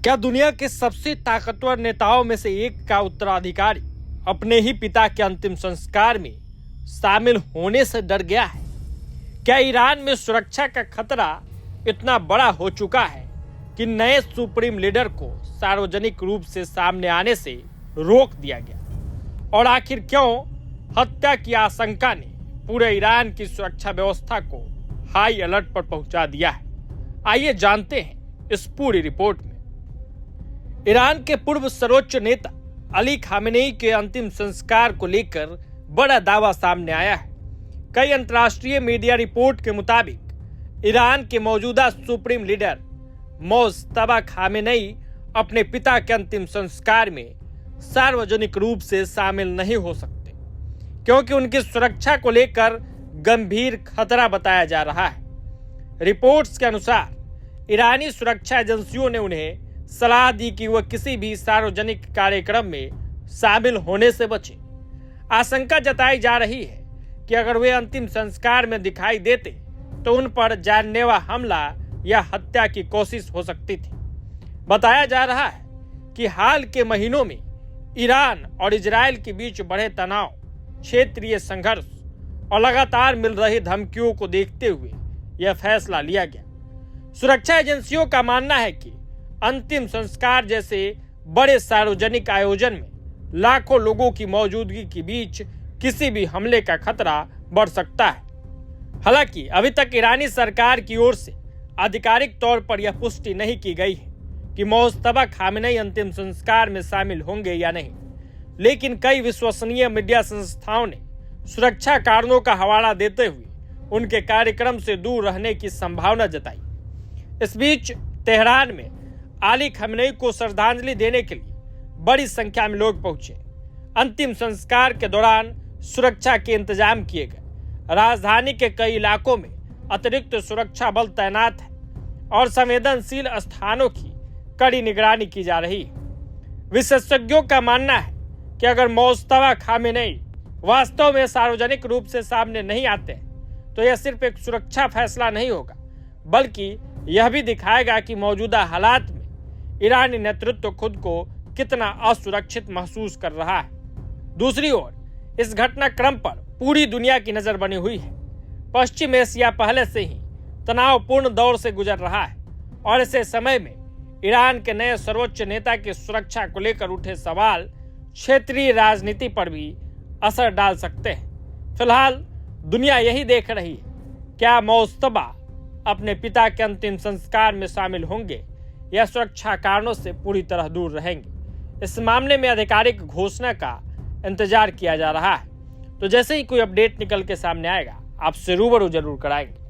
क्या दुनिया के सबसे ताकतवर नेताओं में से एक का उत्तराधिकारी अपने ही पिता के अंतिम संस्कार में शामिल होने से डर गया है? क्या ईरान में सुरक्षा का खतरा इतना बड़ा हो चुका है कि नए सुप्रीम लीडर को सार्वजनिक रूप से सामने आने से रोक दिया गया? और आखिर क्यों हत्या की आशंका ने पूरे ईरान की सुरक्षा व्यवस्था को हाई अलर्ट पर पहुंचा दिया है? आइए जानते हैं इस पूरी रिपोर्ट में। ईरान के पूर्व सर्वोच्च नेता अली खामेनेई के अंतिम संस्कार को लेकर बड़ा दावा सामने आया है। कई अंतर्राष्ट्रीय मीडिया रिपोर्ट के मुताबिक ईरान के मौजूदा सुप्रीम लीडर मोज्तबा खामेनेई अपने पिता के अंतिम संस्कार में सार्वजनिक रूप से शामिल नहीं हो सकते, क्योंकि उनकी सुरक्षा को लेकर गंभीर खतरा बताया जा रहा है। रिपोर्ट्स के अनुसार ईरानी सुरक्षा एजेंसियों ने उन्हें सलाह दी कि वह किसी भी सार्वजनिक कार्यक्रम में शामिल होने से बचे। आशंका जताई जा रही है कि अगर वे अंतिम संस्कार में दिखाई देते तो उन पर जानलेवा हमला या हत्या की कोशिश हो सकती थी। बताया जा रहा है कि हाल के महीनों में ईरान और इजराइल के बीच बढ़े तनाव, क्षेत्रीय संघर्ष और लगातार मिल रही धमकियों को देखते हुए यह फैसला लिया गया। सुरक्षा एजेंसियों का मानना है कि अंतिम संस्कार जैसे बड़े सार्वजनिक आयोजन में लाखों लोगों की मौजूदगी के बीच किसी भी हमले का खतरा बढ़ सकता है। हालांकि अभी तक ईरानी सरकार की ओर से आधिकारिक तौर पर यह पुष्टि नहीं की गई है कि मोज्तबा खामेनेई अंतिम संस्कार में शामिल होंगे या नहीं, लेकिन कई विश्वसनीय मीडिया संस्थाओं ने सुरक्षा कारणों का हवाला देते हुए उनके कार्यक्रम से दूर रहने की संभावना जताई। इस बीच तेहरान में अली खामेनेई को श्रद्धांजलि देने के लिए बड़ी संख्या में लोग पहुंचे। अंतिम संस्कार के दौरान सुरक्षा के इंतजाम किए गए। राजधानी के कई इलाकों में अतिरिक्त सुरक्षा बल तैनात है और संवेदनशील स्थानों की कड़ी निगरानी की जा रही है। विशेषज्ञों का मानना है कि अगर मोज्तबा खामेनेई वास्तव में सार्वजनिक रूप से सामने नहीं आते तो यह सिर्फ एक सुरक्षा फैसला नहीं होगा, बल्कि यह भी दिखाएगा कि मौजूदा हालात में ईरानी नेतृत्व खुद को कितना असुरक्षित महसूस कर रहा है। दूसरी ओर इस घटनाक्रम पर पूरी दुनिया की नजर बनी हुई है। पश्चिम एशिया पहले से ही तनावपूर्ण दौर से गुजर रहा है और ऐसे समय में ईरान के नए सर्वोच्च नेता की सुरक्षा को लेकर उठे सवाल क्षेत्रीय राजनीति पर भी असर डाल सकते हैं। फिलहाल दुनिया यही देख रही है, क्या मोज्तबा अपने पिता के अंतिम संस्कार में शामिल होंगे या सुरक्षा कारणों से पूरी तरह दूर रहेंगे। इस मामले में आधिकारिक घोषणा का इंतजार किया जा रहा है। तो जैसे ही कोई अपडेट निकल के सामने आएगा आपसे रूबरू जरूर कराएंगे।